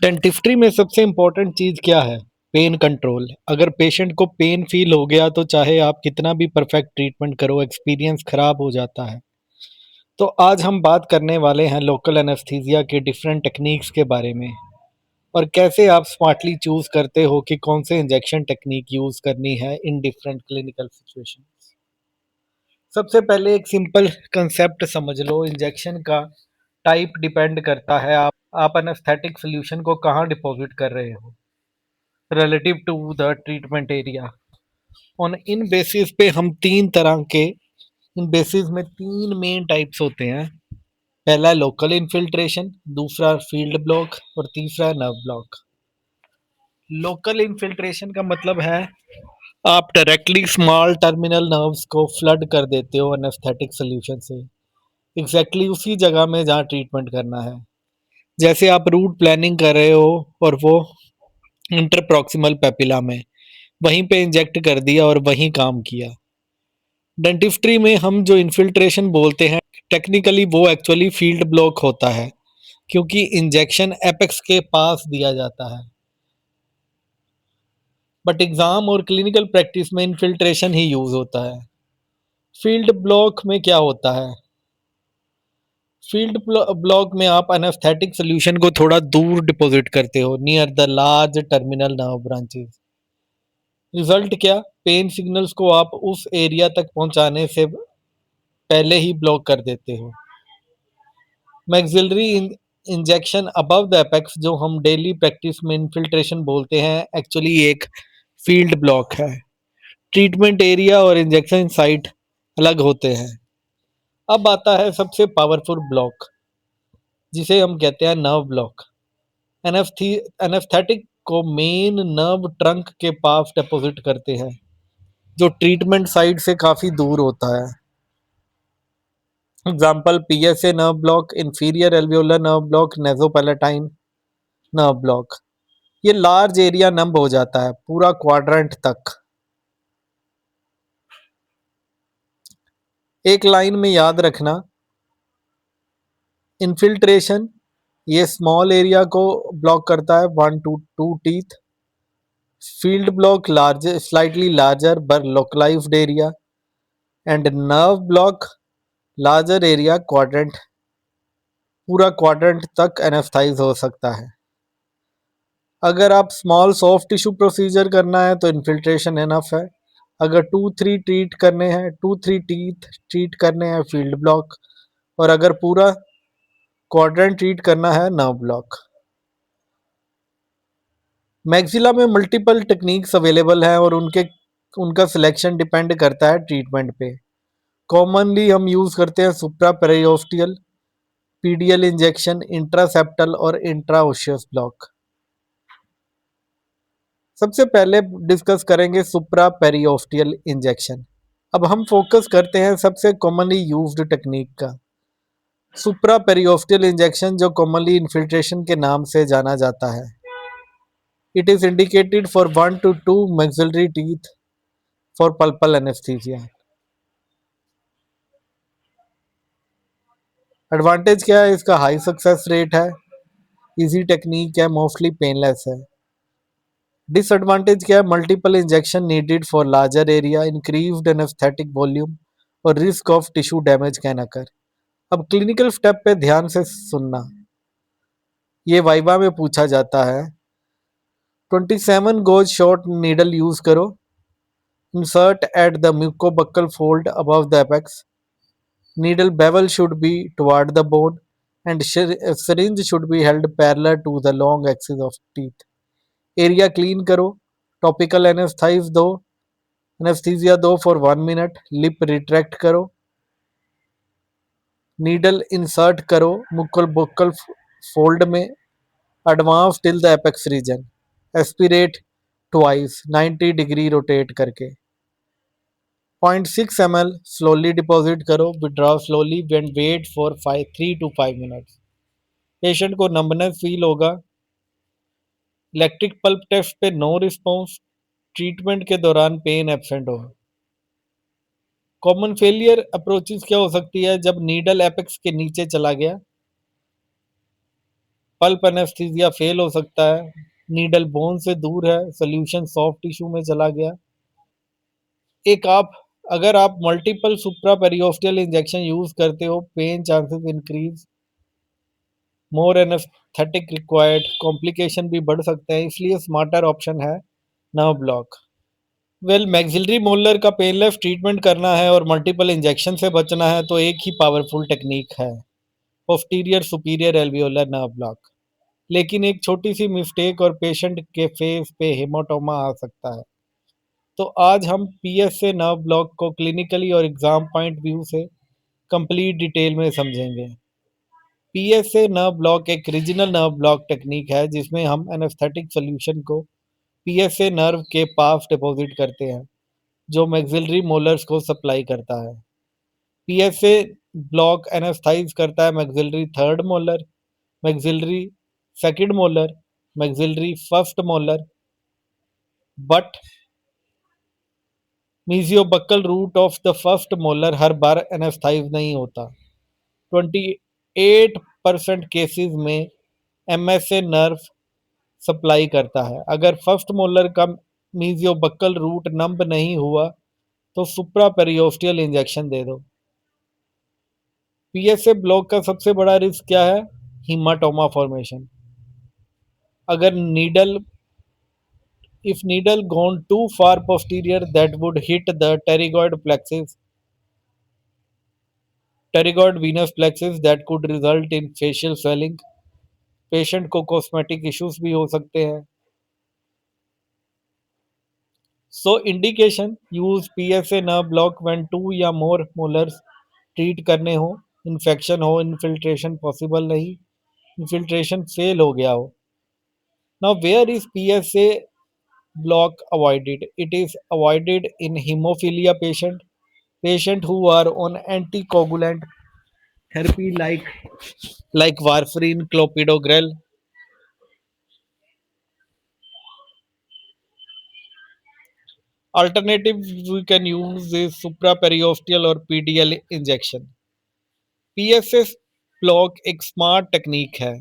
Dentistry में सबसे important चीज़ क्या है? Pain control. अगर पेशेंट को पेन फ़ील हो गया तो चाहे आप कितना भी परफेक्ट ट्रीटमेंट करो, एक्सपीरियंस ख़राब हो जाता है। तो आज हम बात करने वाले हैं लोकल एनेस्थीसिया के डिफरेंट टेक्नीक्स के बारे में और कैसे आप स्मार्टली चूज़ करते हो कि कौन से इंजेक्शन टेक्नीक यूज़ करनी है इन डिफरेंट क्लिनिकल सिचुएशंस। सबसे पहले एक सिंपल कंसेप्ट समझ लो, इंजेक्शन का टाइप डिपेंड करता है आप एनेस्थेटिक सॉल्यूशन को कहाँ डिपॉज़िट कर रहे हो relative to the treatment area. On in basis पे हम 3 तरह के इन बेसिस में 3 मेन टाइप्स होते हैं। पहला लोकल इन्फिल्ट्रेशन, दूसरा फील्ड ब्लॉक और तीसरा नर्व ब्लॉक। लोकल इन्फिल्ट्रेशन का मतलब है आप डायरेक्टली स्मॉल टर्मिनल नर्व्स को फ्लड कर देते हो एनेस्थेटिक सॉल्यूशन से, एग्जैक्टली उसी जगह में जहाँ ट्रीटमेंट करना है। जैसे आप रूट प्लानिंग कर रहे हो और वो इंटरप्रॉक्सिमल पेपिला में वहीं पे इंजेक्ट कर दिया और वहीं काम किया। डेंटिस्ट्री में हम जो इन्फिल्ट्रेशन बोलते हैं, टेक्निकली वो एक्चुअली फील्ड ब्लॉक होता है, क्योंकि इंजेक्शन एपेक्स के पास दिया जाता है। बट एग्जाम और क्लिनिकल प्रैक्टिस में इन्फिल्ट्रेशन ही यूज होता है। फील्ड ब्लॉक में क्या होता है? फील्ड ब्लॉक में आप एनेस्थेटिक सोल्यूशन को थोड़ा दूर डिपॉजिट करते हो, near the large terminal nerve branches. Result क्या? पेन सिग्नल्स को आप उस एरिया तक पहुंचाने से पहले ही ब्लॉक कर देते हो। Maxillary injection above the apex, जो हम डेली प्रैक्टिस में इन्फिल्ट्रेशन बोलते हैं, एक्चुअली एक फील्ड ब्लॉक है। ट्रीटमेंट एरिया और इंजेक्शन साइट अलग होते हैं। अब आता है सबसे पावरफुल ब्लॉक, जिसे हम कहते हैं नर्व ब्लॉक। एनेस्थेटिक को मेन नर्व ट्रंक के पास डिपॉजिट करते हैं, जो ट्रीटमेंट साइट से काफ़ी दूर होता है। Example PSA nerve block, inferior alveolar nerve block, nasopalatine nerve block. ये लार्ज एरिया नंब हो जाता है, पूरा क्वाड्रेंट तक। एक लाइन में याद रखना, इन्फिल्ट्रेशन ये स्मॉल एरिया को ब्लॉक करता है, 1 to 2 teeth. Field block large, slightly larger but localized area, and nerve block larger area, quadrant, पूरा क्वाड्रेंट तक एनेस्थाइज हो सकता है। अगर आप स्मॉल सॉफ्ट टिश्यू प्रोसीजर करना है तो इन्फिल्ट्रेशन एनफ है। अगर 2-3 टीथ ट्रीट करने हैं, फील्ड ब्लॉक। और अगर पूरा क्वाड्रेंट ट्रीट करना है, नर्व ब्लॉक। मैक्सिला में मल्टीपल टेक्निक्स अवेलेबल हैं और उनका सिलेक्शन डिपेंड करता है ट्रीटमेंट पे। कॉमनली हम यूज़ करते हैं सुप्रा पेरियोस्टियल, पीडियल इंजेक्शन, इंट्रासेप्टल और इंट्राओशियस ब्लॉक। सबसे पहले डिस्कस करेंगे सुप्रा पेरियोस्टियल इंजेक्शन। अब हम फोकस करते हैं सबसे कॉमनली यूज्ड टेक्निक का, सुप्रा पेरियोस्टियल इंजेक्शन, जो कॉमनली इन्फिल्ट्रेशन के नाम से जाना जाता है। It is indicated for 1 to 2 maxillary teeth for pulpal anaesthesia. Advantage क्या है इसका? हाई सक्सेस रेट है, इजी टेक्निक है, मोस्टली पेनलेस है। डिसएडवांटेज क्या है? Multiple injection needed for larger area, increased anaesthetic volume और risk of tissue damage can occur. अब क्लिनिकल स्टेप पे ध्यान से सुनना, ये वाइवा में पूछा जाता है। 27 गोज शॉर्ट नीडल यूज करो, insert at the mucobuccal fold above the apex, needle bevel should be toward the bone and syringe should be held parallel to the long axis of teeth. Area clean करो, topical anaesthesia दो for 1 minute, lip retract करो, needle insert करो मुकल buccal fold में, advance till the apex region, aspirate twice 90 degree rotate करके, 0.6 ml slowly deposit करो, withdraw slowly and wait for 3 to 5 minutes. Patient को numbness feel होगा। Electric pulp test पे no response, treatment के दौरान पेन एब्सेंट हो। Common failure approaches क्या हो सकती है? जब नीडल एपेक्स के नीचे चला गया, पल्प एनेस्थीसिया फेल हो सकता है, नीडल बोन से दूर है, सोल्यूशन सॉफ्ट टिश्यू में चला गया। एक आप अगर आप मल्टीपल सुप्रा पेरियोस्टियल इंजेक्शन यूज करते हो, पेन चांसेस इंक्रीज, मोर एनेस्थेटिक रिक्वायर्ड, कॉम्प्लिकेशन भी बढ़ सकते हैं, इसलिए स्मार्टर ऑप्शन है nerve block. Well, maxillary molar का पेनलेस ट्रीटमेंट करना है और मल्टीपल इंजेक्शन से बचना है तो एक ही पावरफुल टेक्निक है, posterior superior alveolar nerve block. लेकिन एक छोटी सी मिस्टेक और पेशेंट के फेस पे हेमाटोमा आ सकता है। तो आज हम पीएसए नर्व ब्लॉक को क्लिनिकली और एग्जाम पॉइंट व्यू से कंप्लीट डिटेल में समझेंगे। पीएसए नर्व ब्लॉक एक रीजनल नर्व ब्लॉक टेक्निक है जिसमें हम एनेस्थेटिक सॉल्यूशन को पीएसए नर्व के पास डिपॉजिट करते हैं, जो मैक्सिलरी मोलर्स को सप्लाई करता है। पीएसए ब्लॉक एनेस्थाइज करता है maxillary third molar, maxillary second molar, maxillary first molar, but mesiobuccal root of the first molar हर बार एनेस्थाइज नहीं होता। 28% केसेस में एमएसए नर्व सप्लाई करता है। अगर फर्स्ट मोलर का मीजियोबक्कल रूट नंब नहीं हुआ तो सुप्रा पेरियोस्टियल इंजेक्शन दे दो। पीएसए ब्लॉक का सबसे बड़ा रिस्क क्या है? Haematoma formation. अगर needle if needle gone too far posterior, that would hit the pterygoid venous plexus, that could result in facial swelling. Patient को कॉस्मेटिक इश्यूज भी हो सकते हैं। So indication, use PSA nerve block when 2 या more molars treat करने हो, infection हो, infiltration possible नहीं, इन्फिल्ट्रेशन फेल हो गया हो। Now where is PSA block avoided? It is avoided in hemophilia patient who are on anticoagulant therapy like warfarin, clopidogrel. Alternative we can use is supraperiosteal or PDL injection. PSS block एक smart technique है,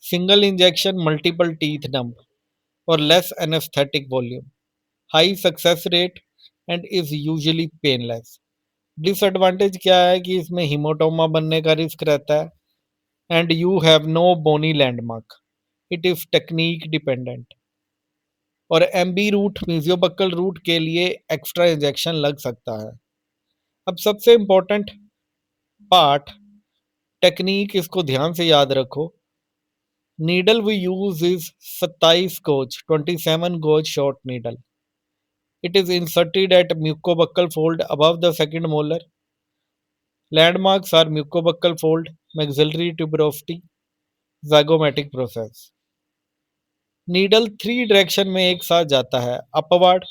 single injection multiple teeth नंब और less anaesthetic volume, high success rate and is usually painless. Disadvantage क्या है कि इसमें हीमोटोमा बनने का risk रहता है and you have no bony landmark, it is technique dependent. और एमबी रूट मिजियोबक्कल रूट के लिए एक्स्ट्रा इंजेक्शन लग सकता है। अब सबसे इम्पोर्टेंट पार्ट टेक्निक, इसको ध्यान से याद रखो। Needle we use is 27 gauge 27 gauge short needle. It is inserted at mucobuccal fold above the second molar. Landmarks are mucobuccal fold, maxillary tuberosity, zygomatic process. Needle 3 direction में एक साथ जाता है, अपवर्ड,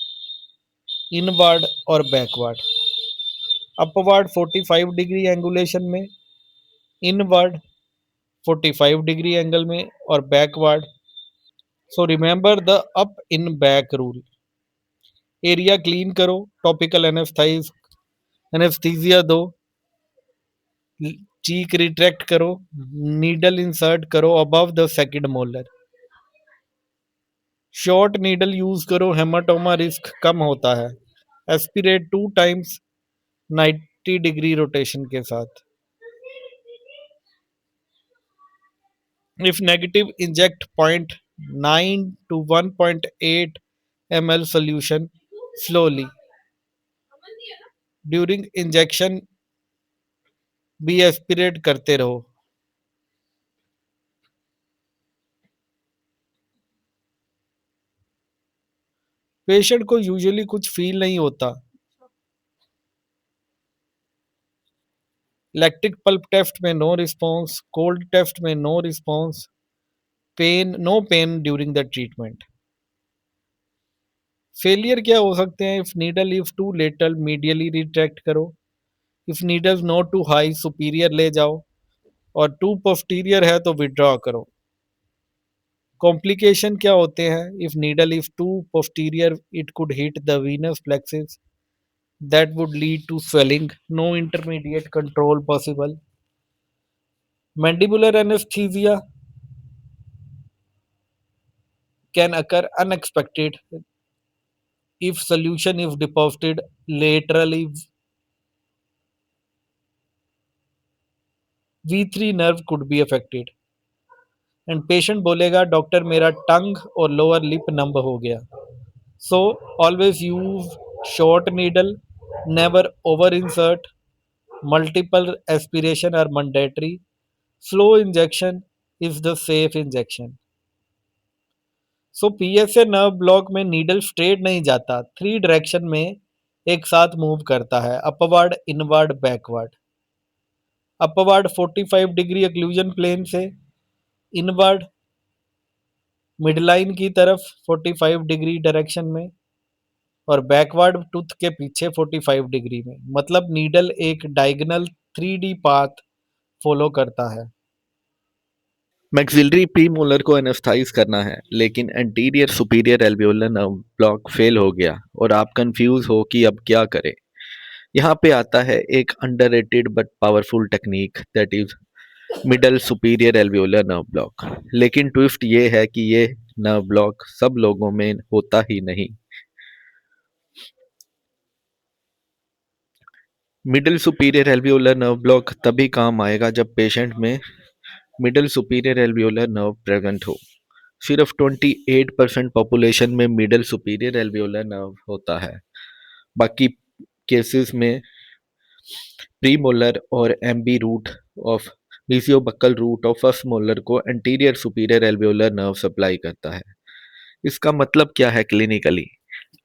इनवर्ड और बैकवर्ड। अपवर्ड 45 डिग्री एंगुलेशन में, inward 45 degree angle में और backward. So remember the up in back rule. Area clean करो, टॉपिकल एनेस्थीसिया दो, चीक रिट्रैक्ट करो, नीडल इंसर्ट करो above the second molar. Short needle use करो, haematoma risk कम होता है। एस्पिरेट 2 टाइम्स 90 डिग्री रोटेशन के साथ। If negative, inject 0.9 to 1.8 ml solution slowly during injection, भी एस्पिरेट करते रहो। पेशेंट को यूजुअली कुछ फील नहीं होता। लैक्टिक पल्प टेस्ट में नो रिस्पॉन्स, कोल्ड टेस्ट में no response, pain, no pain during the treatment. Failure क्या हो सकते हैं? If needle if too lateral, medially retract करो। If needle not too high, superior ले जाओ, और टू पोस्टीरियर है तो विड्रॉ करो। कॉम्प्लिकेशन क्या होते हैं? If needle if to posterior, it could hit the Venus plexus, that would lead to swelling, no intermediate control possible. Mandibular anesthesia, can occur unexpected if solution is deposited laterally. V3 nerve could be affected and patient बोलेगा doctor मेरा टंग और lower lip नंब हो गया. So always use short needle, never over insert. Multiple aspiration are mandatory. Slow injection is the safe injection. So PSA nerve block में needle straight नहीं जाता, three direction में एक साथ मूव करता है, upward, inward, backward. Upward 45 degree occlusion plane से, inward midline की तरफ 45 डिग्री डायरेक्शन में और बैकवर्ड टूथ के पीछे 45 डिग्री में. मतलब नीडल एक डायगोनल 3D पाथ फॉलो करता है. मैक्सिलरी प्रीमोलर को एनेस्थाइज करना है, लेकिन anterior superior alveolar nerve block fail हो गया और आप कंफ्यूज हो कि अब क्या करें. यहाँ पे आता है एक underrated but powerful technique, that is middle superior alveolar nerve block. लेकिन ट्विस्ट ये है कि ये नर्व ब्लॉक सब लोगों में होता ही नहीं. Middle superior alveolar nerve block तभी काम आएगा जब पेशेंट में middle superior alveolar nerve present हो. सिर्फ 28% पॉपुलेशन में मिडल सुपीरियर एल्वियोलर नर्व होता है. बाकी केसेस में प्रीमोलर और MB root of mesiobuccal root of first molar को anterior superior alveolar nerve supply करता है. इसका मतलब क्या है क्लिनिकली?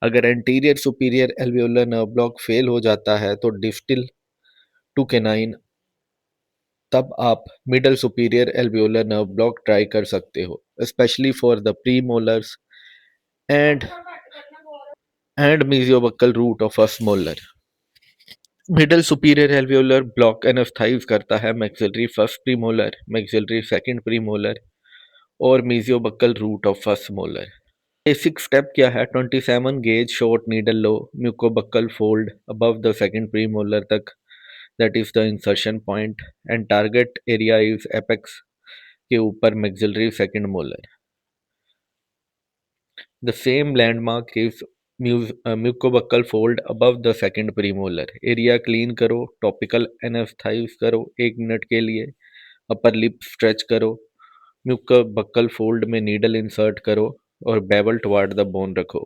अगर anterior superior alveolar nerve block fail हो जाता है तो डिस्टल टू कैनाइन, तब आप middle superior alveolar nerve block try कर सकते हो, specially for the premolars and mesiobuccal root of first molar. Middle superior alveolar block anaesthetise करता है maxillary first premolar, maxillary second premolar और mesiobuccal root of first molar. Basic step क्या है? 27 gauge short needle लो mucobuccal fold above the second premolar तक, that is the insertion point, and target area is apex के ऊपर maxillary second molar. The same landmark is mucobaccal fold above the second premolar. Area clean करो, topical anaesthetise करो 1 minute के लिए, upper lip stretch करो, mucobuccal fold में needle insert करो और बेवल टुवर्ड द बोन रखो.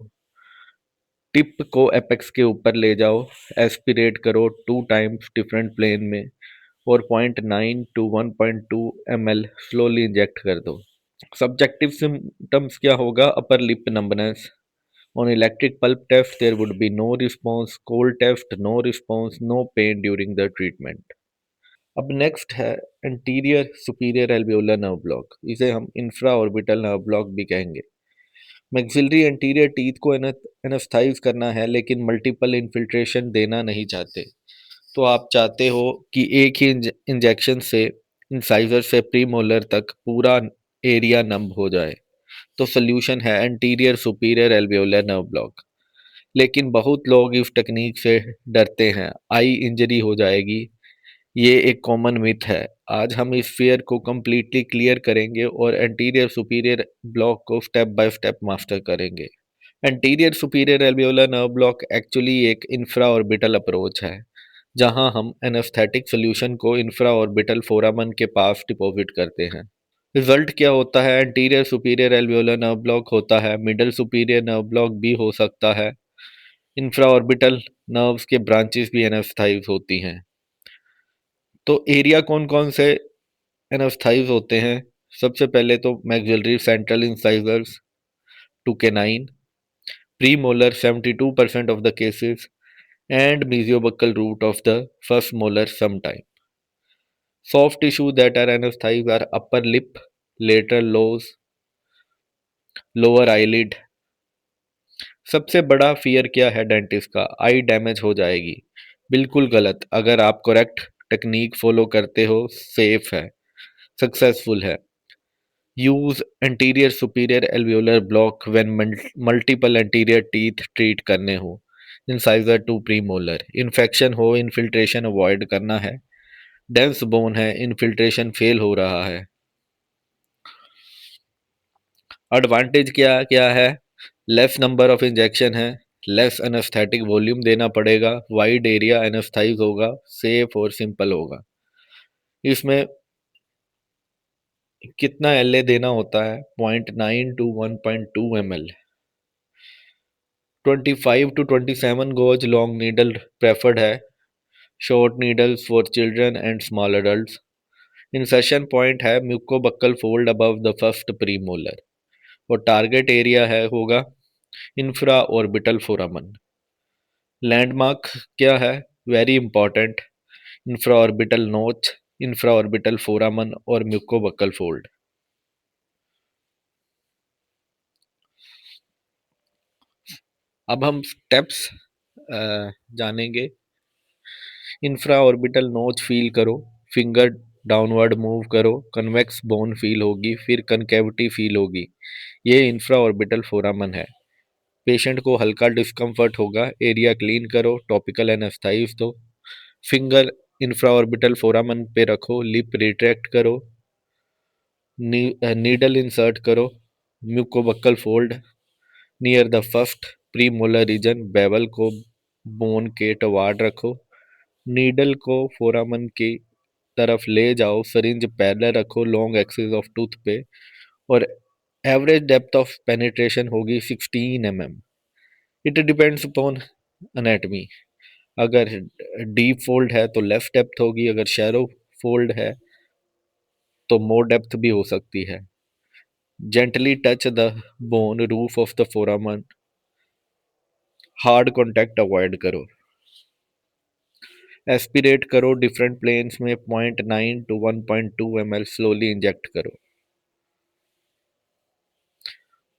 टिप को एपेक्स के ऊपर ले जाओ, एस्पिरेट करो 2 टाइम्स डिफरेंट प्लेन में और 0.9 to 1.2 ml स्लोली इंजेक्ट कर दो. सब्जेक्टिव सिम्टम्स क्या होगा? Upper lip numbness. On electric pulp test, there would be no response. Cold test, no response, no pain during the treatment. अब next है anterior superior alveolar nerve block. इसे हम infra orbital nerve block भी कहेंगे. Maxillary anterior teeth को anaesthetise करना है, लेकिन मल्टीपल इन्फिल्ट्रेशन देना नहीं चाहते. तो आप चाहते हो कि एक ही इंजेक्शन से इंसाइजर से प्रीमोलर तक पूरा एरिया नंब हो जाए. तो सोल्यूशन है anterior superior alveolar nerve block. लेकिन बहुत लोग इस टेक्निक से डरते हैं, आई इंजरी हो जाएगी. ये एक कॉमन मिथ है. आज हम इस फियर को कम्प्लीटली क्लियर करेंगे और एंटीरियर सुपीरियर ब्लॉक को स्टेप बाय स्टेप मास्टर करेंगे. Anterior superior alveolar nerve block actually एक इंफ्रा ऑर्बिटल अप्रोच है, जहां हम एनेस्थेटिक सोल्यूशन को इंफ्रा ऑर्बिटल फोरामन के पास डिपॉजिट करते हैं. रिजल्ट क्या होता है? Anterior superior alveolar nerve block होता है, मिडल सुपीरियर नर्व ब्लॉक भी हो सकता है, इंफ्रा ऑर्बिटल नर्व्स के ब्रांचेस भी एनेस्थाइज होती हैं. तो एरिया कौन कौन से एनेस्थाइज होते हैं? सबसे पहले तो maxillary central incisors to canine, premolar 72% of the cases, and mesiobuccal root of the first molar sometime. Soft tissue that are anesthetized are upper lip, lateral lobes, lower eyelid. सबसे बड़ा फियर क्या है dentist का? आई damage हो जाएगी. बिल्कुल गलत. अगर आप करेक्ट टेक्निक फॉलो करते हो, सेफ है, सक्सेसफुल है. Use anterior superior alveolar block when multiple anterior teeth treat करने हो, इंसाइजर टू प्रीमोलर. इन्फेक्शन हो, इन्फिल्ट्रेशन अवॉइड करना है. डेंस बोन है, इन्फिल्ट्रेशन फेल हो रहा है. एडवांटेज क्या क्या है? लेस नंबर ऑफ इंजेक्शन है, लेस एनेस्थेटिक वॉल्यूम देना पड़ेगा, वाइड एरिया एनेस्थाइज होगा, सेफ और सिंपल होगा। इसमें कितना एल देना होता है? 0.9 to 1.2 ml। 25 to 27 gauge long needle preferred है, short needles for children and small adults. Insertion point है mucobuccal fold above the first premolar, और टारगेट एरिया है होगा इंफ्रा ऑर्बिटल फोरामन। लैंडमार्क क्या है? Very important, infra orbital notch, infra orbital foramen और mucobuccal fold. अब हम steps जानेंगे। इंफ्रा ऑर्बिटल नोच फील करो, फिंगर डाउनवर्ड मूव करो, कन्वेक्स बोन फील होगी, फिर कनकेविटी फील होगी। ये इंफ्रा ऑर्बिटल फोरामन है। पेशेंट को हल्का डिस्कम्फर्ट होगा, एरिया क्लीन करो, टॉपिकल एनेस्थाइज दो। फिंगर इंफ्रा ऑर्बिटल फोरामन पे रखो, लिप रिट्रैक्ट करो, नीडल इंसर्ट करो, mucobuccal fold near the first premolar region, bevel को बोन के टवार्ड रखो, नीडल को फोरामन की तरफ ले जाओ, सरिंज पैरेलल रखो लॉन्ग एक्सिस ऑफ टूथ पे, और एवरेज डेप्थ ऑफ पेनिट्रेशन होगी 16 mm। It depends upon anatomy. अगर डीप फोल्ड है तो लेस डेप्थ होगी, अगर शैलो फोल्ड है तो मोर डेप्थ भी हो सकती है। Gently touch the bone roof of the फोरामन, hard contact avoid करो। एस्पिरेट करो डिफरेंट प्लेन्स में, 0.9 to 1.2 ml स्लोली इंजेक्ट करो।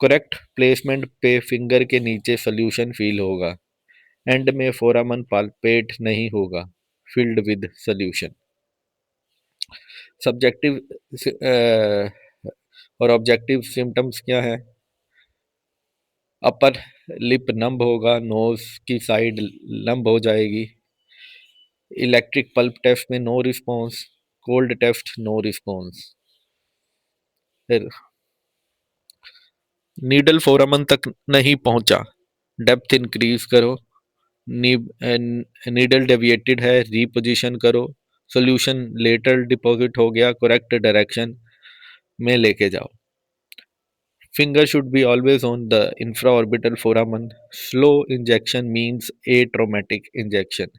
करेक्ट प्लेसमेंट पे फिंगर के नीचे सोल्यूशन फील होगा, एंड में फोरामन पाल्पेट नहीं होगा, फिल्ड विद सोल्यूशन। सब्जेक्टिव और ऑब्जेक्टिव सिम्टम्स क्या है? अपर लिप नंब होगा, नोज की साइड लंब हो जाएगी, इलेक्ट्रिक पल्प टेस्ट में no response, cold test no response. फिर नीडल फोरामन तक नहीं पहुंचा, डेप्थ इंक्रीज करो, नीडल डेविएटेड है, रीपोजिशन करो, सोल्यूशन लेटरल डिपॉजिट हो गया, करेक्ट डायरेक्शन में लेके जाओ। Finger should be always on the infraorbital foramen. Slow injection means atraumatic injection.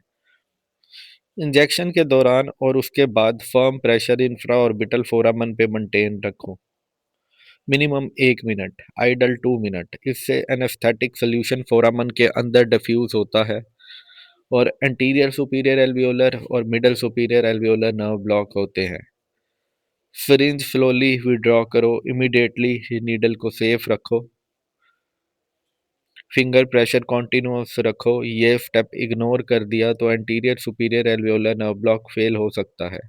Injection के दौरान और उसके बाद फर्म प्रेशर इंफ्राऑर्बिटल फोरामन पे मेंटेन रखो, मिनिमम 1 मिनट, आइडल 2 मिनट। इससे एनेस्थेटिक सोल्यूशन फोरामन के अंदर डिफ्यूज होता है और एंटीरियर सुपीरियर एल्वियोलर और middle superior alveolar nerve block होते हैं। सिरिंज स्लोली विड्रॉ करो, इमिडिएटली नीडल को सेफ रखो, फिंगर प्रेशर कॉन्टिन्यूस रखो। ये स्टेप इग्नोर कर दिया तो anterior superior alveolar nerve block fail हो सकता है।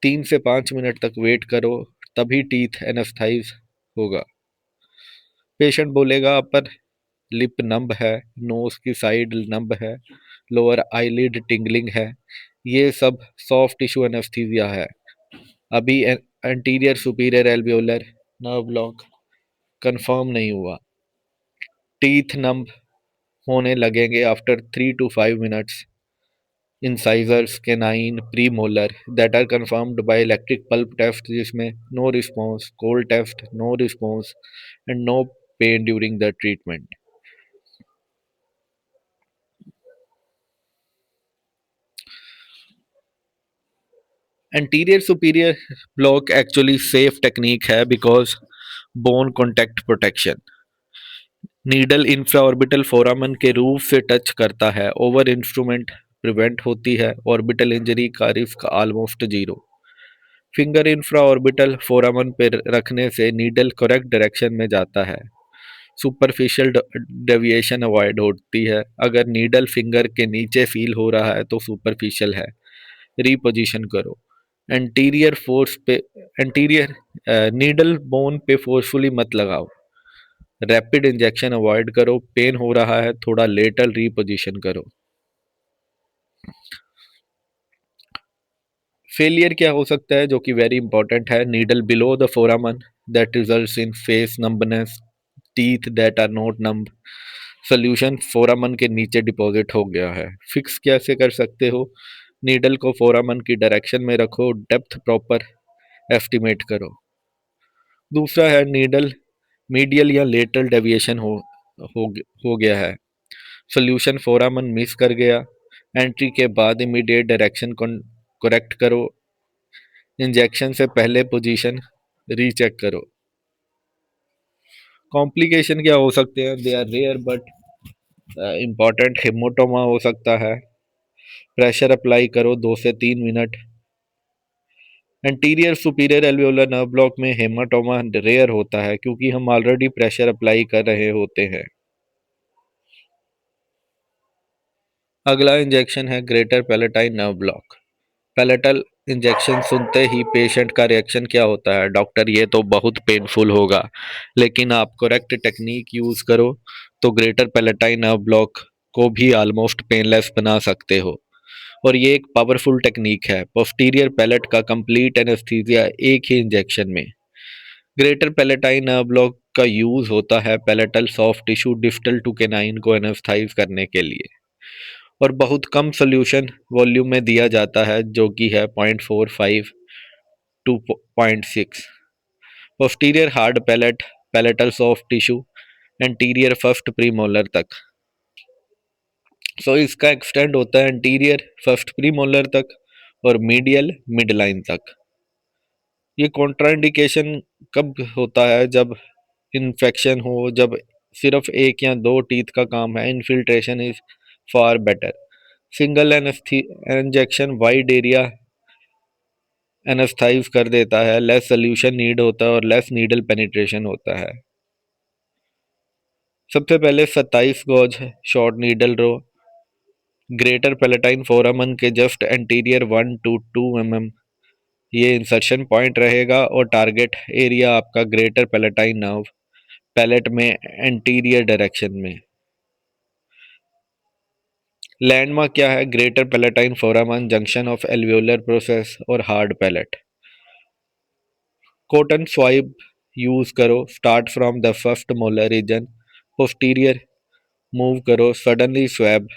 3 से 5 मिनट तक वेट करो, तभी टीथ एनेस्थाइज होगा। पेशेंट बोलेगा अपर लिप नंब है, नोज की साइड नंब है, लोअर आईलिड टिंगलिंग है। ये सब सॉफ्ट टिश्यू एनेस्थीसिया है, अभी anterior superior alveolar nerve block confirm नहीं हुआ। टीथ नंब होने लगेंगे after 3 to 5 minutes। incisors canine premolar that are confirmed by electric pulp test जिसमें no response, cold test no response and no pain during the treatment। anterior superior block actually safe technique है because bone contact protection। Needle infraorbital foramen के roof से touch करता है, over instrument prevent होती है, orbital injury का risk almost zero. Finger infra orbital फोरामन पर रखने से नीडल करेक्ट डायरेक्शन में जाता है, सुपरफिशियल डेविएशन अवॉइड होती है। अगर नीडल फिंगर के नीचे फील हो रहा है तो सुपरफिशियल है, रीपोजिशन करो। एंटीरियर फोर्स पे एंटीरियर नीडल बोन पे फोर्सफुली मत लगाओ, रैपिड इंजेक्शन अवॉइड करो, पेन हो रहा है थोड़ा लेटल रीपोजिशन करो। फेलियर क्या हो सकता है जो कि वेरी इंपॉर्टेंट है? Needle below the फोरामन, that results in face numbness, teeth that are not numb. Solution फोरामन के नीचे डिपॉजिट हो गया है। फिक्स कैसे कर सकते हो? नीडल को फोरामन की डायरेक्शन में रखो, डेप्थ प्रॉपर एस्टिमेट करो। दूसरा है नीडल मीडियल या लेटरल डेविएशन हो हो गया है, सोल्यूशन फोरामन मिस कर गया, एंट्री के बाद इमीडिएट डायरेक्शन करेक्ट करो, इंजेक्शन से पहले पोजीशन रीचेक करो। कॉम्प्लिकेशन क्या हो सकते हैं? They are rare but important. Haematoma हो सकता है, प्रेशर अप्लाई करो 2 से 3 minute. Anterior superior alveolar nerve block में हेमाटोमा रेयर होता है क्योंकि हम ऑलरेडी प्रेशर अप्लाई कर रहे होते हैं। अगला इंजेक्शन है greater palatine nerve block. Palatal injection सुनते ही पेशेंट का रिएक्शन क्या होता है? डॉक्टर ये तो बहुत पेनफुल होगा, लेकिन आप करेक्ट टेक्निक यूज करो तो ग्रेटर पैलेटाइन नर्व ब्लॉक को भी ऑलमोस्ट पेनलेस बना सकते हो। और ये एक पावरफुल टेक्निक है। पोस्टीरियर पैलेट का कंप्लीट एनेस्थीसिया एक ही इंजेक्शन में। ग्रेटर पैलेटाइन नर्व ब्लॉक का यूज होता है palatal soft tissue distal to canine को एनेस्थाइज करने के लिए, और बहुत कम सोल्यूशन वॉल्यूम में दिया जाता है जो कि है 0.45 to 0.6। Posterior hard palate, palatal soft tissue, anterior first premolar तक। इसका एक्सटेंड होता है एंटीरियर फर्स्ट प्रीमोलर तक और मीडियल मिड लाइन तक। ये कॉन्ट्राइंडिकेशन कब होता है? जब इन्फेक्शन हो, जब सिर्फ एक या दो टीथ का काम है, infiltration is far better. Single injection wide area anaesthetise कर देता है, लेस सोल्यूशन नीड होता है और लेस नीडल पेनिट्रेशन होता है। सबसे पहले 27 गॉज शॉर्ट नीडल रो ग्रेटर पैलेटाइन फोरामन के जस्ट एंटीरियर 1 to 2 mm ये इंसर्शन पॉइंट रहेगा और टारगेट एरिया आपका ग्रेटर पैलेटाइन नर्व पैलेट में एंटीरियर डायरेक्शन में। लैंडमार्क क्या है? Greater palatine foramen junction of alveolar process और hard palate. Cotton swipe use करो, start from the first molar region, posterior move करो, सडनली स्वैब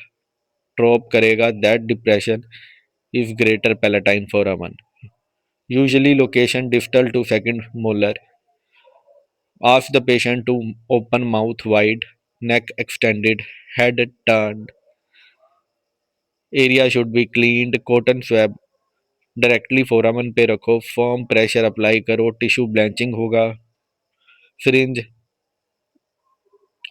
ड्रॉप करेगा, that depression is greater palatine फोरामन, usually location distal to second molar. Ask the patient to open mouth wide, neck extended, head turned, area should be cleaned, cotton swab directly foramen पे रखो, firm pressure apply करो, tissue blanching होगा, syringe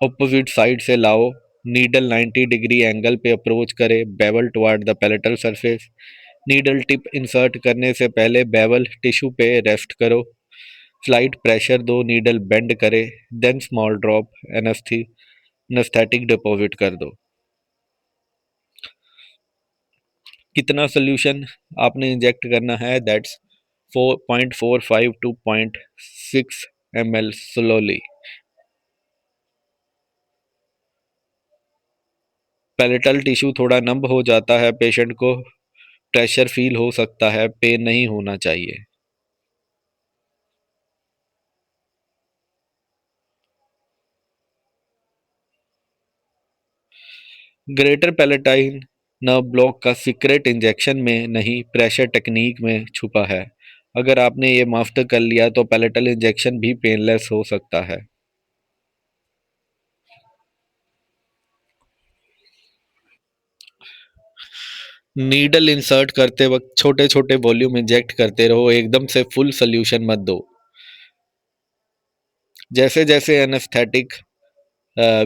opposite side से लाओ, needle 90 degree angle पे approach करे, bevel toward the palatal surface. Needle tip insert करने से पहले बेवल टिश्यू पे रेस्ट करो, स्लाइट प्रेशर दो, नीडल बेंड करे, then small drop anaesthetic deposit कर दो। कितना सोल्यूशन आपने इंजेक्ट करना है? That's 4.45 to 0.6 ml slowly. Palatal tissue थोड़ा नम हो जाता है, पेशेंट को प्रेशर फील हो सकता है, पेन नहीं होना चाहिए। ग्रेटर पैलेटाइन नर्व ब्लॉक का सीक्रेट इंजेक्शन में नहीं, प्रेशर टेक्निक में छुपा है। अगर आपने ये मास्टर कर लिया तो पैलेटल इंजेक्शन भी पेनलेस हो सकता है। नीडल इंसर्ट करते वक्त छोटे छोटे वॉल्यूम इंजेक्ट करते रहो, एकदम से फुल सोल्यूशन मत दो। जैसे जैसे एनेस्थेटिक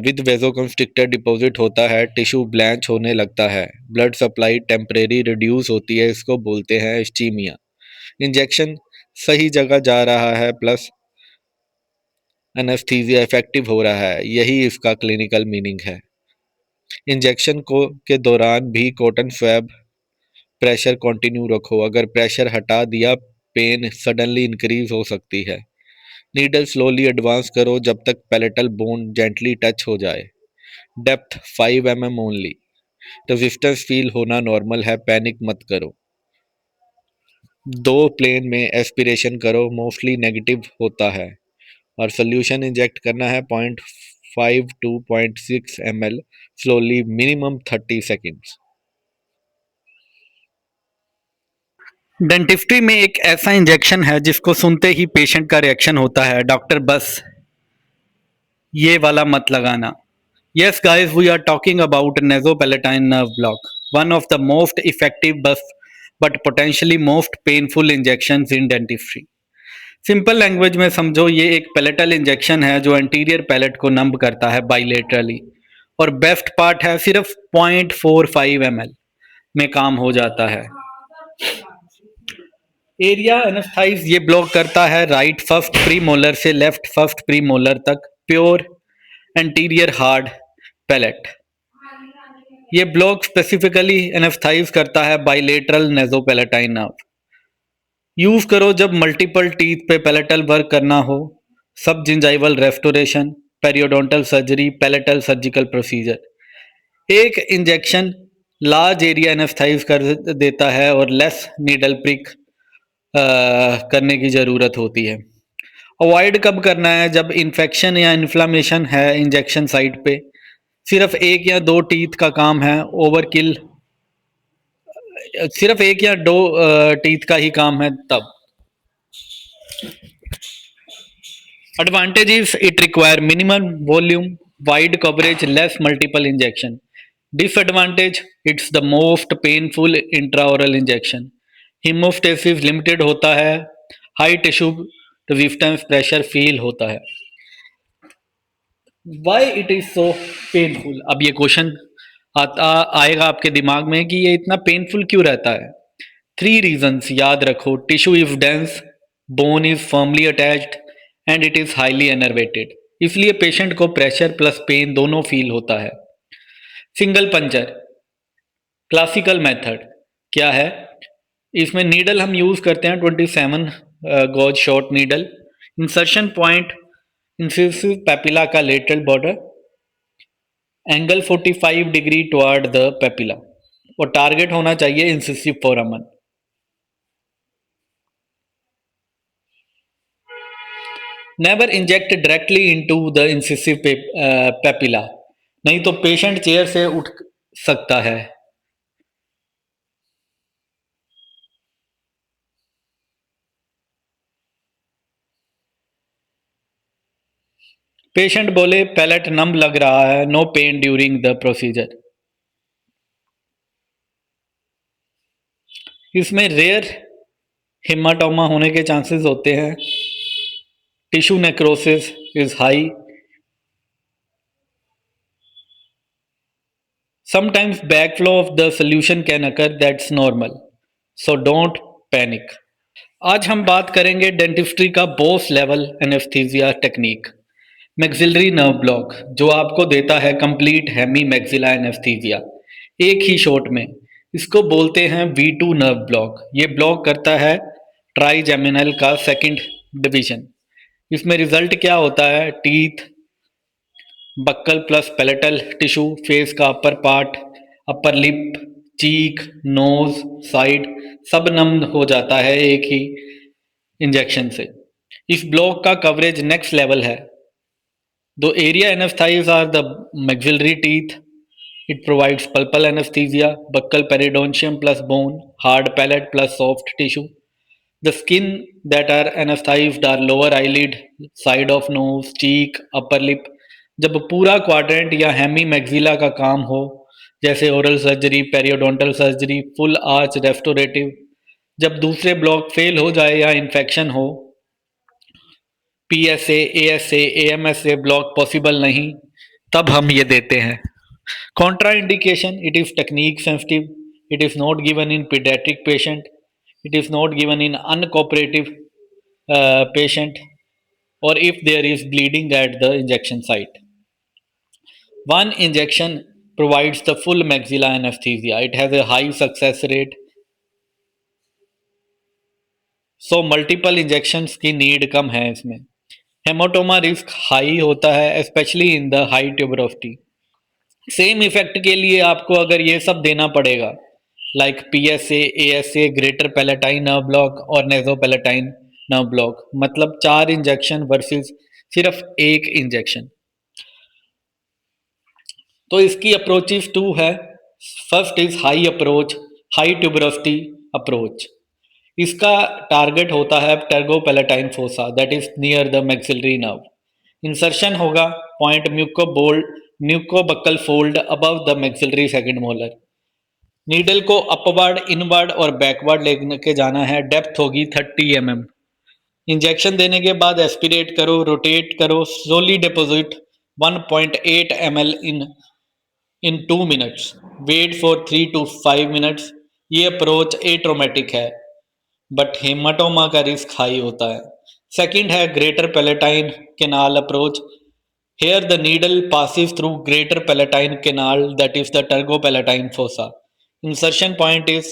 विद वेजोकंस्ट्रिक्टर डिपॉजिट होता है, टिश्यू ब्लैंच होने लगता है, ब्लड सप्लाई टेम्परेरी रिड्यूस होती है, इसको बोलते हैं इस्चीमिया। इंजेक्शन सही जगह जा रहा है, प्लस एनेस्थीसिया इफेक्टिव हो रहा है, यही इसका क्लिनिकल मीनिंग है। इंजेक्शन को के दौरान भी कॉटन स्वैब प्रेशर कंटिन्यू रखो, अगर प्रेशर हटा दिया पेन सडनली इंक्रीज हो सकती है। नीडल स्लोली एडवांस करो जब तक पैलेटल बोन जेंटली टच हो जाए, depth 5 mm only, resistance feel होना नॉर्मल है, पैनिक मत करो। दो प्लेन में एस्पिरेशन करो, मोस्टली नेगेटिव होता है, और सोल्यूशन इंजेक्ट करना है 0.5 to 0.6 ml slowly minimum 30 seconds. Dentistry में एक ऐसा इंजेक्शन है जिसको सुनते ही पेशेंट का रिएक्शन होता है, डॉक्टर बस ये वाला मत लगाना। Yes, guys, we are talking about nasopalatine nerve block, one of the most effective but potentially most painful injections in dentistry. Simple language में समझो, ये एक पैलेटल इंजेक्शन है जो एंटीरियर पैलेट को नंब करता है बाइलेटरली, और बेस्ट पार्ट है सिर्फ 0.45 ml में काम हो जाता है। एरिया एनेस्थाइज ये ब्लॉक करता है राइट फर्स्ट प्री मोलर से लेफ्ट फर्स्ट प्री मोलर तक प्योर एंटीरियर हार्ड पैलेट। ये ब्लॉक स्पेसिफिकली एनेस्थाइज करता है बाइलेटरल नेजोपैलेटाइन नर्व। यूज करो जब मल्टीपल टीथ पे पैलेटल वर्क करना हो, सब gingival restoration, periodontal surgery, palatal surgical procedure. एक इंजेक्शन लार्ज एरिया एनेस्थाइज कर देता है और लेस नीडल प्रिक करने की ज़रूरत होती है। अवॉइड कब करना है? जब इन्फेक्शन या इन्फ्लामेशन है इंजेक्शन साइट पे, सिर्फ एक या दो टीथ का काम है, ओवरकिल सिर्फ एक या दो टीथ का ही काम है तब। Advantages: it require minimum volume, wide coverage, less multiple injection. Disadvantage: it's the most painful intraoral injection. Hemostasis limited होता है, high tissue resistance pressure feel होता है। Why it is so painful? अब ये क्वेश्चन आएगा आपके दिमाग में कि ये इतना पेनफुल क्यों रहता है। 3 reasons याद रखो: tissue is dense, bone is firmly attached and it is highly innervated. इसलिए पेशेंट को प्रेशर प्लस पेन दोनों फील होता है। सिंगल पंचर क्लासिकल मेथड क्या है? इसमें नीडल हम यूज करते हैं 27 gauge short needle. Insertion point incisive papilla का lateral border, angle 45 degree toward the papilla, और टारगेट होना चाहिए incisive foramen. Never inject directly into the incisive papilla, नहीं तो पेशेंट चेयर से उठ सकता है। पेशेंट बोले पैलेट नम लग रहा है, no pain during the procedure. इसमें रेयर हेमाटोमा होने के चांसेस होते हैं। Tissue necrosis is high. Sometimes backflow of the solution can occur, that's normal, so don't panic। आज हम बात करेंगे डेंटिस्ट्री का boss level anaesthesia technique, maxillary nerve block, जो आपको देता है कंप्लीट हेमी मैक्सिला एनेस्थीसिया एक ही शॉट में। इसको बोलते हैं V2 नर्व ब्लॉक। ये ब्लॉक करता है ट्राइजेमिनल का सेकंड डिवीजन। इसमें रिजल्ट क्या होता है? Teeth, buccal plus palatal tissue, face का upper part, upper lip, cheek, nose, side, सब नम हो जाता है एक ही इंजेक्शन से। इस ब्लॉक का कवरेज नेक्स्ट लेवल है। दो area anaesthetise are the maxillary teeth, it provides pulpal anesthesia, buccal periodontium plus bone, hard palate plus soft tissue. The skin that are anesthetized are lower eyelid, side of nose, cheek, upper lip। जब पूरा quadrant या Hemy maxilla का काम हो, जैसे oral surgery, periodontal surgery, full arch restorative. जब दूसरे block fail हो जाए या इन्फेक्शन हो, PSA, ASA, AMSA block possible नहीं, तब हम ये देते हैं। Contraindication: it is technique sensitive, it is not given in pediatric patient, it is not given in uncooperative patient, or if there is bleeding at the injection site। One injection provides the full maxilla anesthesia, it has a high success rate, so multiple injections की need कम है इसमें। Haematoma risk high होता है, specially in the high tuberosity. Same effect के लिए आपको अगर ये सब देना पड़ेगा, like PSA, ASA, greater palatine nerve block और नेजोपैलेटाइन नर्व ब्लॉक, मतलब 4 इंजेक्शन वर्सेस सिर्फ एक इंजेक्शन। तो इसकी अप्रोचेस टू है। First is high approach, high tuberosity approach. इसका टारगेट होता है pterygopalatine fossa, that is near the maxillary nerve. Insertion होगा point mucobuccal fold above the maxillary second molar. Needle को अपवर्ड, इनवर्ड और backward लेके जाना है। डेप्थ होगी 30 mm। इंजेक्शन देने के बाद एस्पिरेट करो, रोटेट करो, slowly deposit 1.8 ml in 2 minutes. Wait for 3 to 5 minutes. ये अप्रोच एट्रोमेटिक है बट हेमाटोमा का रिस्क हाई होता है। सेकंड है greater palatine canal approach. Here the needle passes through greater palatine canal, that is the tergopalatine fossa. Insertion point is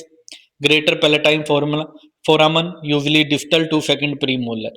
greater palatine foramen, usually distal to second premolar.